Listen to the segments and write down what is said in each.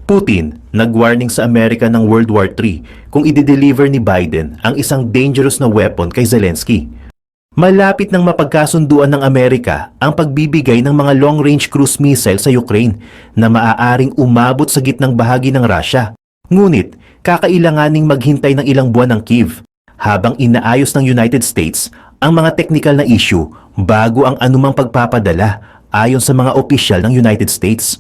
Putin, nag-warning sa Amerika ng World War III kung i-deliver ni Biden ang isang dangerous na weapon kay Zelensky. Malapit nang mapagkasunduan ng Amerika ang pagbibigay ng mga long-range cruise missile sa Ukraine na maaaring umabot sa gitnang bahagi ng Russia. Ngunit, kakailanganing maghintay ng ilang buwan ng Kyiv habang inaayos ng United States ang mga technical na issue bago ang anumang pagpapadala ayon sa mga opisyal ng United States.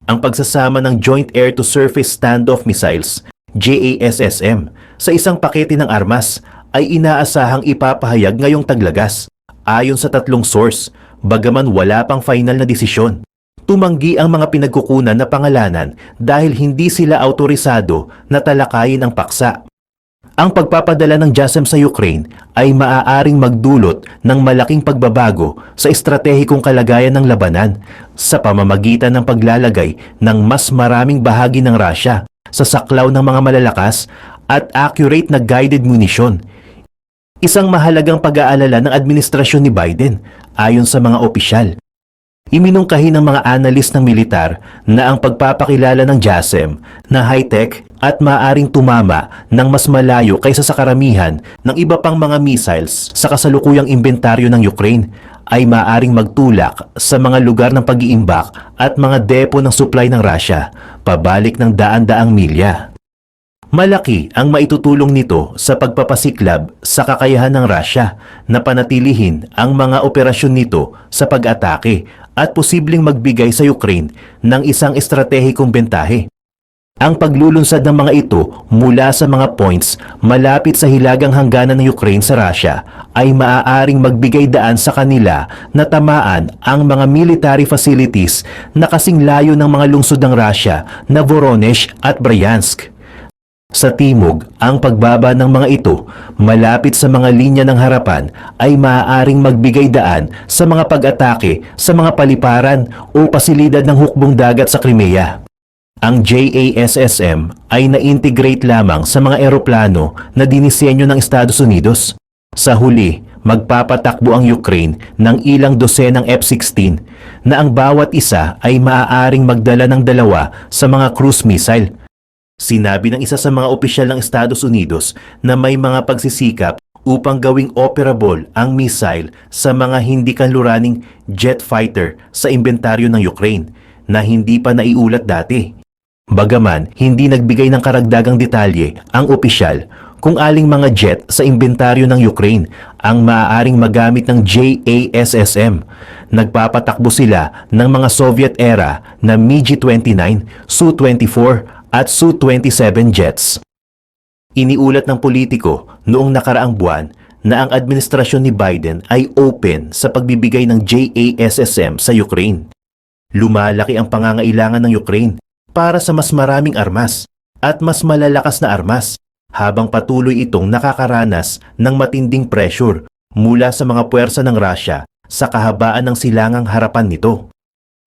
Ang pagsasama ng Joint Air-to-Surface Standoff Missiles, JASSM, sa isang pakete ng armas ay inaasahang ipapahayag ngayong taglagas ayon sa tatlong source, bagaman wala pang final na desisyon. Tumanggi ang mga pinagkukunan na pangalanan dahil hindi sila autorisado na talakayin ang paksa. Ang pagpapadala ng JASSM sa Ukraine ay maaaring magdulot ng malaking pagbabago sa estratehikong kalagayan ng labanan sa pamamagitan ng paglalagay ng mas maraming bahagi ng Russia sa saklaw ng mga malalakas at accurate na guided munition. Isang mahalagang pag-aalala ng administrasyon ni Biden ayon sa mga opisyal. Iminungkahi ng mga analyst ng militar na ang pagpapakilala ng JASSM na high-tech at maaaring tumama ng mas malayo kaysa sa karamihan ng iba pang mga missiles sa kasalukuyang inventaryo ng Ukraine ay maaaring magtulak sa mga lugar ng pag-iimbak at mga depo ng supply ng Russia pabalik ng daan-daang milya. Malaki ang maitutulong nito sa pagpapasiklab sa kakayahan ng Russia na panatilihin ang mga operasyon nito sa pag-atake at posibleng magbigay sa Ukraine ng isang estratehikong bentahe. Ang paglulunsad ng mga ito mula sa mga points malapit sa hilagang hangganan ng Ukraine sa Russia ay maaaring magbigay daan sa kanila na tamaan ang mga military facilities na kasing layo ng mga lungsod ng Russia na Voronezh at Bryansk. Sa timog, ang pagbaba ng mga ito malapit sa mga linya ng harapan ay maaaring magbigay daan sa mga pag-atake sa mga paliparan o pasilidad ng hukbong dagat sa Crimea. Ang JASSM ay na-integrate lamang sa mga eroplano na dinisenyo ng Estados Unidos. Sa huli, magpapatakbo ang Ukraine ng ilang dosenang F-16 na ang bawat isa ay maaaring magdala ng 2 sa mga cruise missile. Sinabi ng isa sa mga opisyal ng Estados Unidos na may mga pagsisikap upang gawing operable ang missile sa mga hindi kanluraning jet fighter sa inventaryo ng Ukraine na hindi pa naiulat dati. Bagaman hindi nagbigay ng karagdagang detalye ang opisyal kung aling mga jet sa inventaryo ng Ukraine ang maaaring magamit ng JASSM. Nagpapatakbo sila ng mga Soviet-era na MiG-29, Su-24 at Su-27 jets. Iniulat ng politiko noong nakaraang buwan na ang administrasyon ni Biden ay open sa pagbibigay ng JASSM sa Ukraine. Lumalaki ang pangangailangan ng Ukraine para sa mas maraming armas at mas malalakas na armas habang patuloy itong nakakaranas ng matinding pressure mula sa mga puwersa ng Russia sa kahabaan ng silangang harapan nito.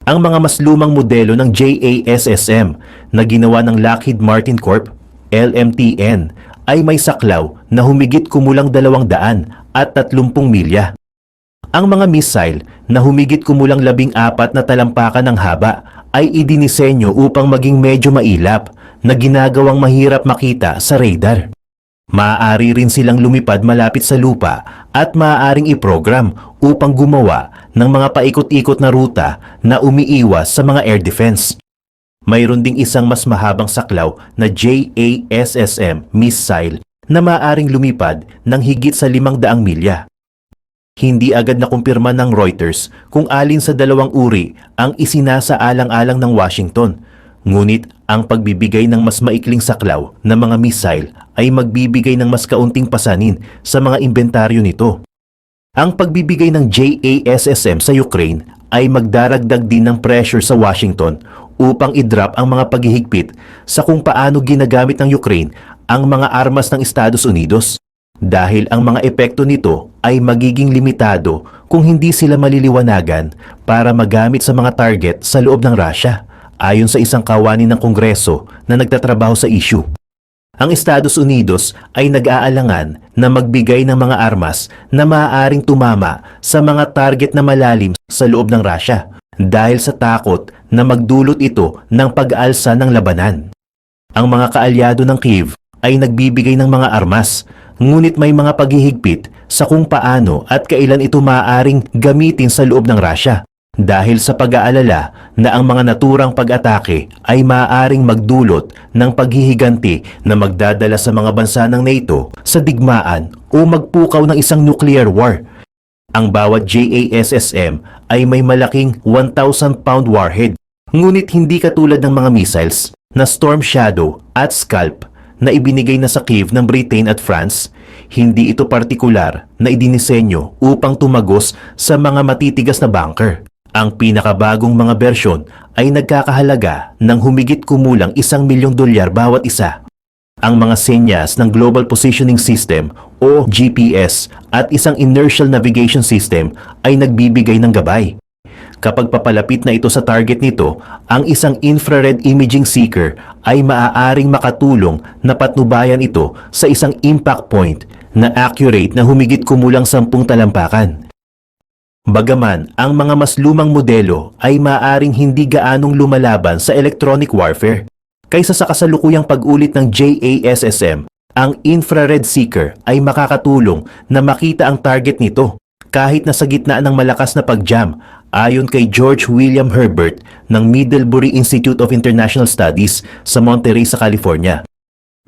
Ang mga mas lumang modelo ng JASSM na ginawa ng Lockheed Martin Corp, LMTN, ay may saklaw na humigit kumulang 230 milya. Ang mga missile na humigit kumulang 14 na talampakan ng haba ay idinisenyo upang maging medyo mailap na ginagawang mahirap makita sa radar. Maaari rin silang lumipad malapit sa lupa at maaaring i-program upang gumawa ng mga paikot-ikot na ruta na umiiwas sa mga air defense. Mayroon ding isang mas mahabang saklaw na JASSM missile na maaaring lumipad ng higit sa 500 milya. Hindi agad nakumpirma ng Reuters kung alin sa dalawang uri ang isinasaalang-alang ng Washington. Ngunit ang pagbibigay ng mas maikling saklaw na mga missile ay magbibigay ng mas kaunting pasanin sa mga inventaryo nito. Ang pagbibigay ng JASSM sa Ukraine ay magdaragdag din ng pressure sa Washington upang i-drop ang mga paghihigpit sa kung paano ginagamit ng Ukraine ang mga armas ng Estados Unidos. Dahil ang mga epekto nito ay magiging limitado kung hindi sila maliliwanagan para magamit sa mga target sa loob ng Russia, ayon sa isang kawani ng Kongreso na nagtatrabaho sa issue. Ang Estados Unidos ay nag-aalangan na magbigay ng mga armas na maaaring tumama sa mga target na malalim sa loob ng Russia dahil sa takot na magdulot ito ng pag-alsa ng labanan. Ang mga kaalyado ng Kyiv ay nagbibigay ng mga armas, ngunit may mga paghihigpit sa kung paano at kailan ito maaaring gamitin sa loob ng Russia dahil sa pag-aalala na ang mga naturang pag-atake ay maaaring magdulot ng paghihiganti na magdadala sa mga bansa ng NATO sa digmaan o magpukaw ng isang nuclear war. Ang bawat JASSM ay may malaking 1,000-pound warhead, ngunit hindi katulad ng mga missiles na Storm Shadow at Scalp na ibinigay na sa Kyiv ng Britain at France. Hindi ito partikular na idinisenyo upang tumagos sa mga matitigas na bunker. Ang pinakabagong mga bersyon ay nagkakahalaga ng humigit kumulang $1 milyong bawat isa. Ang mga senyas ng Global Positioning System o GPS at isang Inertial Navigation System ay nagbibigay ng gabay. Kapag papalapit na ito sa target nito, ang isang infrared imaging seeker ay maaaring makatulong na patnubayan ito sa isang impact point na accurate na humigit kumulang 10 talampakan. Bagaman ang mga mas lumang modelo ay maaaring hindi gaanong lumalaban sa electronic warfare, kaysa sa kasalukuyang pag-ulit ng JASSM, ang infrared seeker ay makakatulong na makita ang target nito kahit na sa gitna ng malakas na pag-jam, ayon kay George William Herbert ng Middlebury Institute of International Studies sa Monterey sa California.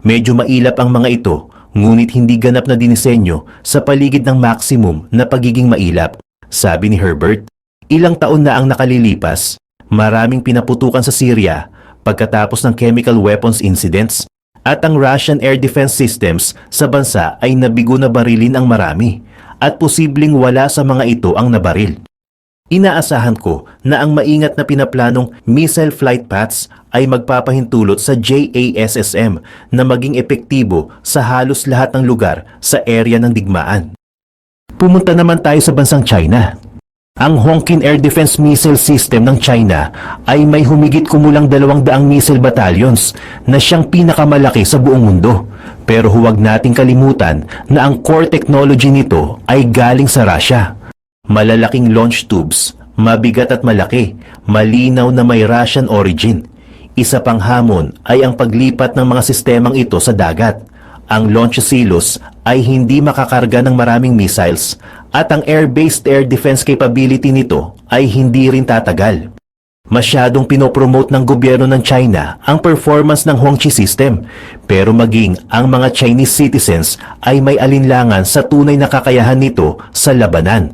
Medyo mailap ang mga ito, ngunit hindi ganap na dinisenyo sa paligid ng maximum na pagiging mailap. Sabi ni Herbert, ilang taon na ang nakalilipas, maraming pinaputukan sa Syria pagkatapos ng chemical weapons incidents, at ang Russian air defense systems sa bansa ay nabigo na barilin ang marami, at posibleng wala sa mga ito ang nabaril. Inaasahan ko na ang maingat na pinaplanong missile flight paths ay magpapahintulot sa JASSM na maging epektibo sa halos lahat ng lugar sa area ng digmaan. Pumunta naman tayo sa bansang China. Ang Hongqin Air Defense Missile System ng China ay may humigit kumulang 200 missile battalions na siyang pinakamalaki sa buong mundo. Pero huwag nating kalimutan na ang core technology nito ay galing sa Russia. Malalaking launch tubes, mabigat at malaki, malinaw na may Russian origin. Isa pang hamon ay ang paglipat ng mga sistemang ito sa dagat. Ang launch silos ay hindi makakarga ng maraming missiles at ang air-based air defense capability nito ay hindi rin tatagal. Masyadong pinopromote ng gobyerno ng China ang performance ng Hongqi system, pero maging ang mga Chinese citizens ay may alinlangan sa tunay na kakayahan nito sa labanan.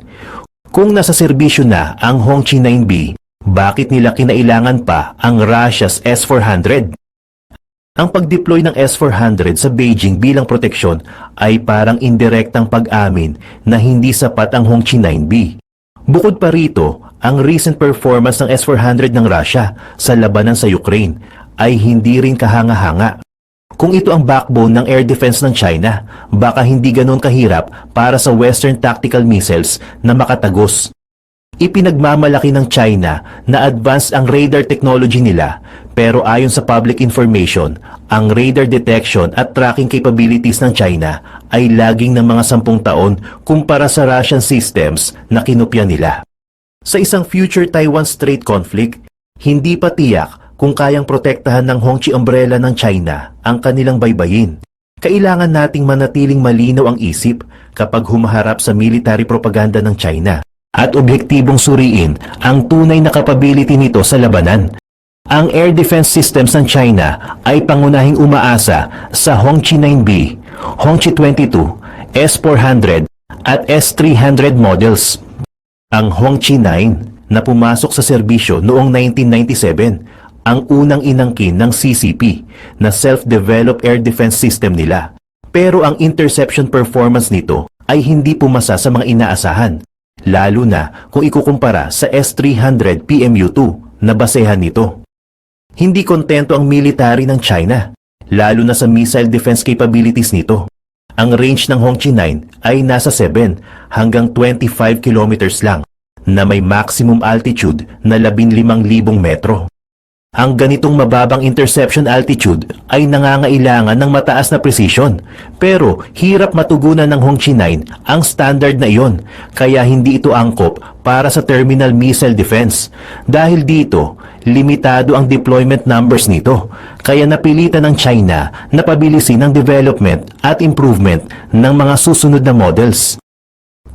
Kung nasa serbisyo na ang Hongqi 9B, bakit nila kinailangan pa ang Russia's S-400? Ang pag-deploy ng S-400 sa Beijing bilang proteksyon ay parang indirektang pag-amin na hindi sapat ang Hongqi 9B. Bukod pa rito, ang recent performance ng S-400 ng Russia sa labanan sa Ukraine ay hindi rin kahanga-hanga. Kung ito ang backbone ng air defense ng China, baka hindi ganon kahirap para sa Western tactical missiles na makatagos. Ipinagmamalaki ng China na advanced ang radar technology nila, pero ayon sa public information, ang radar detection at tracking capabilities ng China ay laging ng mga 10 taon kumpara sa Russian systems na kinopya nila. Sa isang future Taiwan Strait conflict, hindi pa tiyak kung kayang protektahan ng Hongqi umbrella ng China ang kanilang baybayin. Kailangan nating manatiling malinaw ang isip kapag humaharap sa military propaganda ng China at objektibong suriin ang tunay na capability nito sa labanan. Ang air defense systems ng China ay pangunahing umaasa sa Hongqi 9B, Hongqi 22, S-400 at S-300 models. Ang Hongqi 9 na pumasok sa serbisyo noong 1997, ang unang inangkin ng CCP na self-developed air defense system nila. Pero ang interception performance nito ay hindi pumasa sa mga inaasahan, lalo na kung ikukumpara sa S-300 PMU-2 na basehan nito. Hindi kontento ang military ng China, lalo na sa missile defense capabilities nito. Ang range ng Hongqi 9 ay nasa 7 hanggang 25 kilometers lang, na may maximum altitude na 15,000 metro. Ang ganitong mababang interception altitude ay nangangailangan ng mataas na precision, pero hirap matugunan ng Hongqi 9 ang standard na iyon, kaya hindi ito angkop para sa terminal missile defense. Dahil dito, limitado ang deployment numbers nito, kaya napilitan ng China na pabilisin ang development at improvement ng mga susunod na models.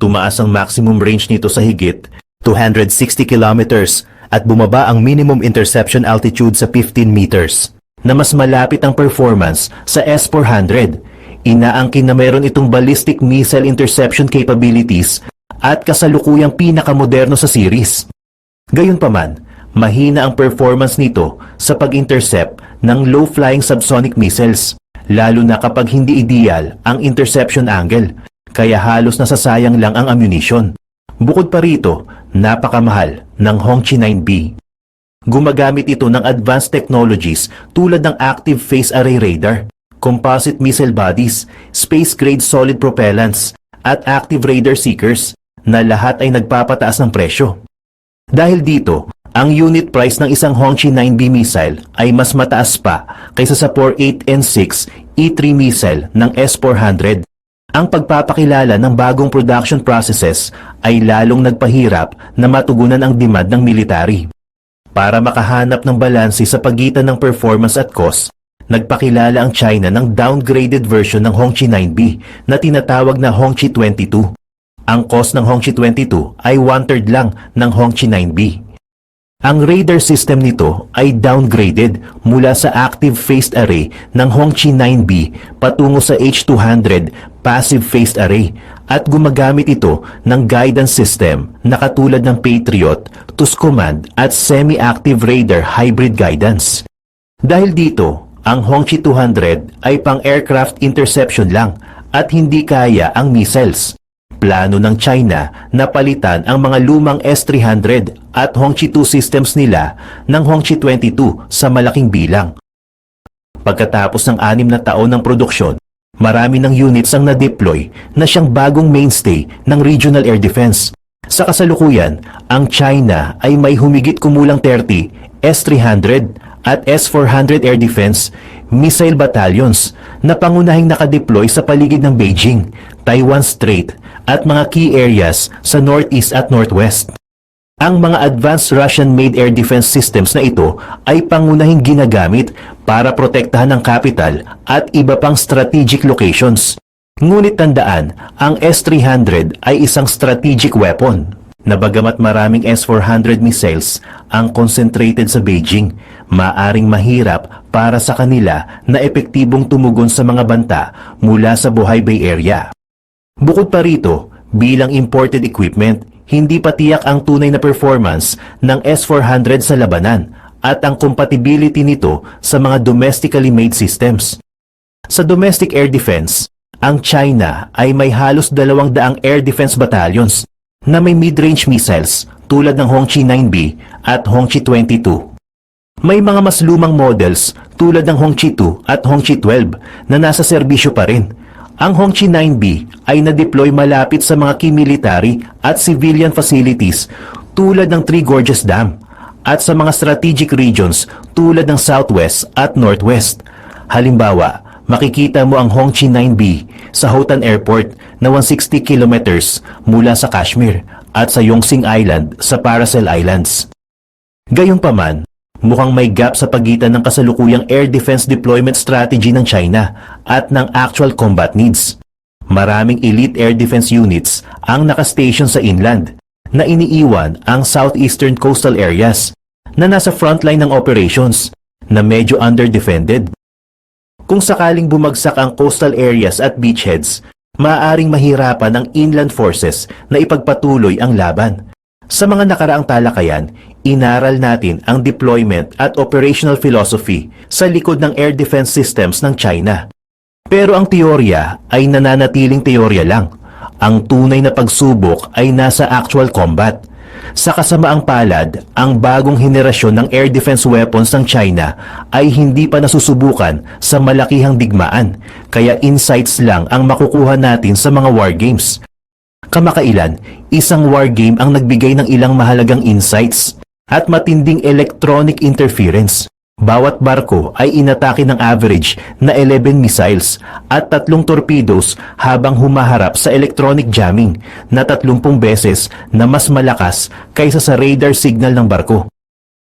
Tumaas ang maximum range nito sa higit 260 kilometers at bumaba ang minimum interception altitude sa 15 meters, na mas malapit ang performance sa S-400. Inaangkin na mayroon itong ballistic missile interception capabilities at kasalukuyang pinakamoderno sa series. Gayunpaman, mahina ang performance nito sa pag-intercept ng low-flying subsonic missiles, lalo na kapag hindi ideal ang interception angle, kaya halos nasasayang lang ang ammunition. Bukod pa rito, napakamahal ng Hongqi 9B. Gumagamit ito ng advanced technologies tulad ng active phase array radar, composite missile bodies, space-grade solid propellants, at active radar seekers na lahat ay nagpapataas ng presyo. Dahil dito, ang unit price ng isang Hongqi 9B missile ay mas mataas pa kaysa sa 48N6 E3 missile ng S-400. Ang pagpapakilala ng bagong production processes ay lalong nagpahirap na matugunan ang demand ng military. Para makahanap ng balanse sa pagitan ng performance at cost, nagpakilala ang China ng downgraded version ng Hongqi 9B na tinatawag na Hongqi 22. Ang cost ng Hongqi 22 ay 1/3 lang ng Hongqi 9B. Ang radar system nito ay downgraded mula sa active phased array ng Hongqi 9B patungo sa H200 passive phased array at gumagamit ito ng guidance system na katulad ng Patriot, TUS Command at semi-active radar hybrid guidance. Dahil dito, ang Hongqi 200 ay pang-aircraft interception lang at hindi kaya ang missiles. Plano ng China na palitan ang mga lumang S-300 at Hongqi 2 systems nila ng Hongqi 22 sa malaking bilang. Pagkatapos ng 6 na taon ng produksyon, marami ng units ang na-deploy na siyang bagong mainstay ng regional air defense. Sa kasalukuyan, ang China ay may humigit kumulang 30 S-300 at S-400 air defense missile battalions na pangunahing nakadeploy sa paligid ng Beijing, Taiwan Strait at mga key areas sa northeast at northwest. Ang mga advanced Russian-made air defense systems na ito ay pangunahing ginagamit para protektahan ang capital at iba pang strategic locations. Ngunit tandaan, ang S-300 ay isang strategic weapon na bagamat maraming S-400 missiles ang concentrated sa Beijing, maaring mahirap para sa kanila na epektibong tumugon sa mga banta mula sa Bohai Bay area. Bukod pa rito, bilang imported equipment, hindi pa tiyak ang tunay na performance ng S-400 sa labanan at ang compatibility nito sa mga domestically made systems. Sa domestic air defense, ang China ay may halos 200 air defense battalions na may mid-range missiles tulad ng Hongqi 9B at Hongqi 22. May mga mas lumang models tulad ng Hongqi 2 at Hongqi 12 na nasa serbisyo pa rin. Ang Hongqi 9B ay na-deploy malapit sa mga key military at civilian facilities tulad ng Three Gorges Dam at sa mga strategic regions tulad ng Southwest at Northwest. Halimbawa, makikita mo ang Hongqi 9B sa Hotan Airport na 160 kilometers mula sa Kashmir at sa Yongxing Island sa Paracel Islands. Gayunpaman, mukhang may gap sa pagitan ng kasalukuyang air defense deployment strategy ng China at ng actual combat needs. Maraming elite air defense units ang nakastation sa inland na iniiwan ang southeastern coastal areas na nasa frontline ng operations na medyo under-defended. Kung sakaling bumagsak ang coastal areas at beachheads, maaaring mahirapan ang inland forces na ipagpatuloy ang laban. Sa mga nakaraang talakayan, inaral natin ang deployment at operational philosophy sa likod ng air defense systems ng China. Pero ang teorya ay nananatiling teorya lang. Ang tunay na pagsubok ay nasa actual combat. Sa kasamaang palad, ang bagong henerasyon ng air defense weapons ng China ay hindi pa nasusubukan sa malakihang digmaan, kaya insights lang ang makukuha natin sa mga wargames. Kamakailan, isang wargame ang nagbigay ng ilang mahalagang insights. at matinding electronic interference. Bawat barko ay inatake ng average na 11 missiles at 3 torpedoes habang humaharap sa electronic jamming na 30 beses na mas malakas kaysa sa radar signal ng barko.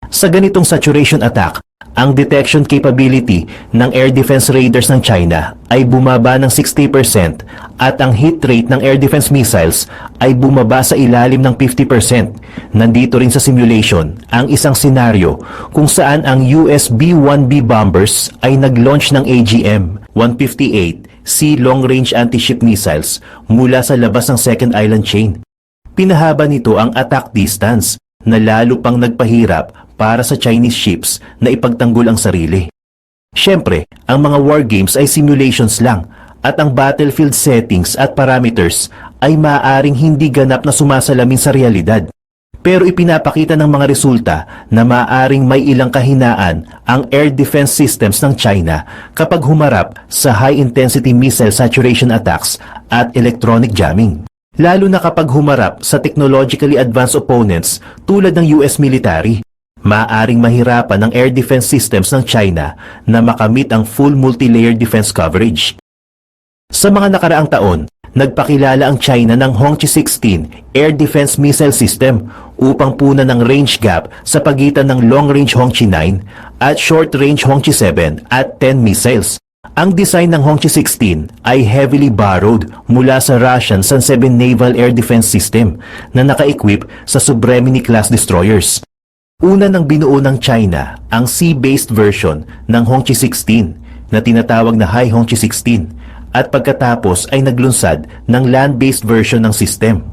Sa ganitong saturation attack, ang detection capability ng air defense radars ng China ay bumaba ng 60% at ang hit rate ng air defense missiles ay bumaba sa ilalim ng 50%. Nandito rin sa simulation ang isang senaryo kung saan ang US B-1B bombers ay nag-launch ng AGM-158C long-range anti-ship missiles mula sa labas ng second island chain. Pinahaba nito ang attack distance na lalo pang nagpahirap para sa Chinese ships na ipagtanggol ang sarili. Siyempre, ang mga war games ay simulations lang at ang battlefield settings at parameters ay maaaring hindi ganap na sumasalamin sa realidad. Pero ipinapakita ng mga resulta na maaaring may ilang kahinaan ang air defense systems ng China kapag humarap sa high-intensity missile saturation attacks at electronic jamming. Lalo na kapag humarap sa technologically advanced opponents tulad ng US military. Maaaring mahirapan ng air defense systems ng China na makamit ang full multi-layer defense coverage. Sa mga nakaraang taon, nagpakilala ang China ng Hongqi-16 Air Defense Missile System upang punan ng range gap sa pagitan ng long-range Hongqi-9 at short-range Hongqi-7 at 10 missiles. Ang design ng Hongqi-16 ay heavily borrowed mula sa Russian San-7 Naval Air Defense System na naka-equip sa Sukhoi-class destroyers. Una nang binuo ng China ang sea-based version ng Hongqi-16 na tinatawag na High Hongqi-16 at pagkatapos ay naglunsad ng land-based version ng system.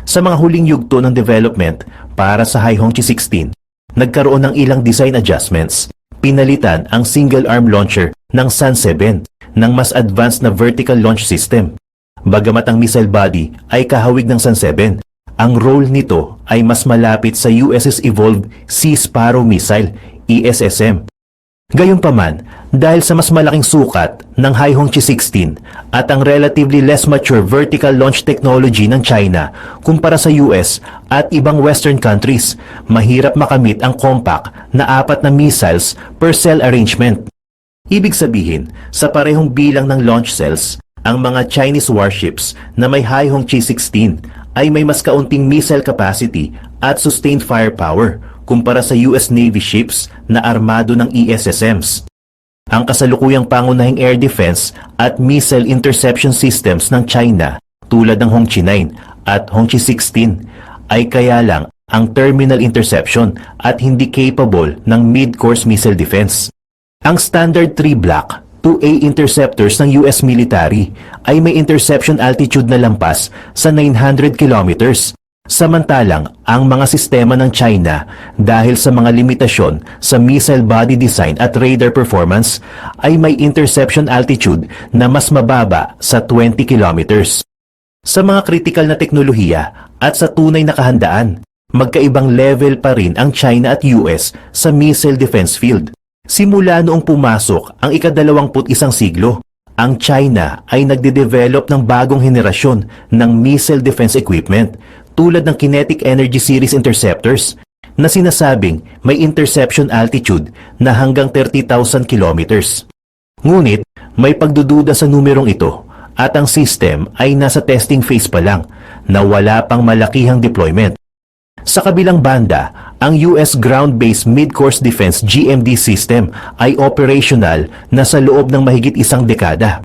Sa mga huling yugto ng development para sa High Hongqi-16, nagkaroon ng ilang design adjustments. Pinalitan ang single-arm launcher ng San-7 ng mas advanced na vertical launch system. Bagamat ang missile body ay kahawig ng San-7, ang role nito ay mas malapit sa US's Evolved Sea Sparrow Missile, ESSM. Gayunpaman, dahil sa mas malaking sukat ng High Hongqi-16 at ang relatively less mature vertical launch technology ng China kumpara sa US at ibang Western countries, mahirap makamit ang compact na 4 na missiles per cell arrangement. Ibig sabihin, sa parehong bilang ng launch cells, ang mga Chinese warships na may High Hongqi-16 ay may mas kaunting missile capacity at sustained firepower kumpara sa US Navy ships na armado ng ESSMs. Ang kasalukuyang pangunahing air defense at missile interception systems ng China tulad ng Hongqi-9 at Hongqi-16 ay kaya lang ang terminal interception at hindi capable ng mid-course missile defense. Ang Standard 3 Block 2A interceptors ng US military ay may interception altitude na lampas sa 900 kilometers. Samantalang, ang mga sistema ng China dahil sa mga limitasyon sa missile body design at radar performance ay may interception altitude na mas mababa sa 20 kilometers. Sa mga critical na teknolohiya at sa tunay na kahandaan, magkaibang level pa rin ang China at US sa missile defense field. Simula noong pumasok ang ika-21 siglo, ang China ay nagde-develop ng bagong henerasyon ng missile defense equipment tulad ng Kinetic Energy Series Interceptors na sinasabing may interception altitude na hanggang 30,000 kilometers. Ngunit may pagdududa sa numerong ito at ang system ay nasa testing phase pa lang na wala pang malakihang deployment. Sa kabilang banda, ang US Ground-Based Mid-Course Defense GMD system ay operational na sa loob ng mahigit isang dekada.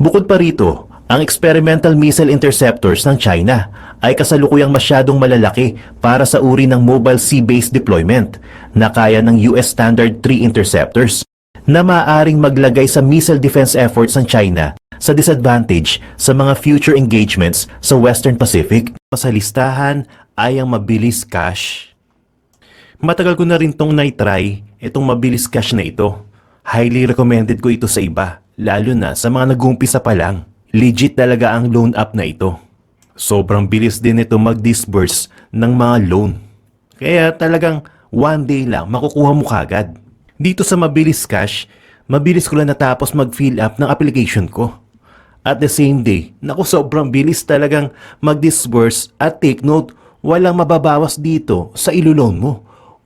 Bukod pa rito, ang experimental missile interceptors ng China ay kasalukuyang masyadong malalaki para sa uri ng mobile sea-based deployment na kaya ng US Standard 3 interceptors na maaaring maglagay sa missile defense efforts ng China sa disadvantage sa mga future engagements sa Western Pacific. Sa listahan ay ang mabilis cache. Matagal ko na rin tong na-try itong mabilis cache na ito. Highly recommended ko ito sa iba, lalo na sa mga nag-uumpisa pa lang. Legit talaga ang loan app na ito. Sobrang bilis din ito mag-disburse ng mga loan. Kaya talagang one day lang makukuha mo kagad. Dito sa mabilis cache, mabilis ko lang natapos mag-fill up ng application ko. At the same day, naku sobrang bilis talagang mag-disburse at take note, walang mababawas dito sa ilo-loan mo.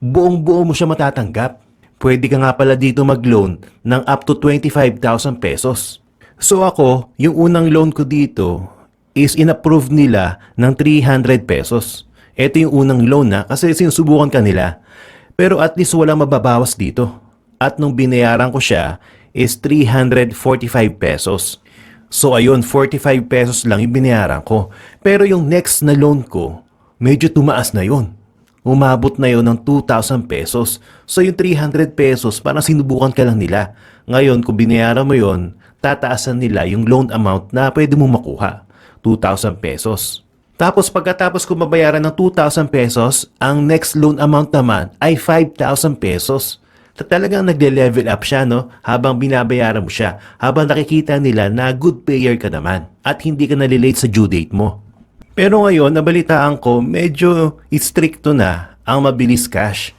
buong-buo mo siya matatanggap. Pwede ka nga pala dito mag-loan ng up to 25,000 pesos. So ako, yung unang loan ko dito is inapprove nila ng 300 pesos. Ito yung unang loan na kasi sinusubukan ka nila. Pero at least walang mababawas dito. At nung binayaran ko siya is 345 pesos. So ayun, 45 pesos lang yung binayaran ko. Pero yung next na loan ko, medyo tumaas na yun. Umabot na yun ng 2,000 pesos. So yung 300 pesos, parang sinubukan ka lang nila. Ngayon, kung binayaran mo yun, tataasan nila yung loan amount na pwede mo makuha. 2,000 pesos. Tapos pagkatapos ko mabayaran ng 2,000 pesos, ang next loan amount naman ay 5,000 pesos. Talagang nagle-level up siya, no? Habang binabayaran mo siya. Habang nakikita nila na good payer ka naman. At hindi ka nalilate sa due date mo. Pero ngayon, nabalitaan ko, medyo stricto na ang mabilis cash.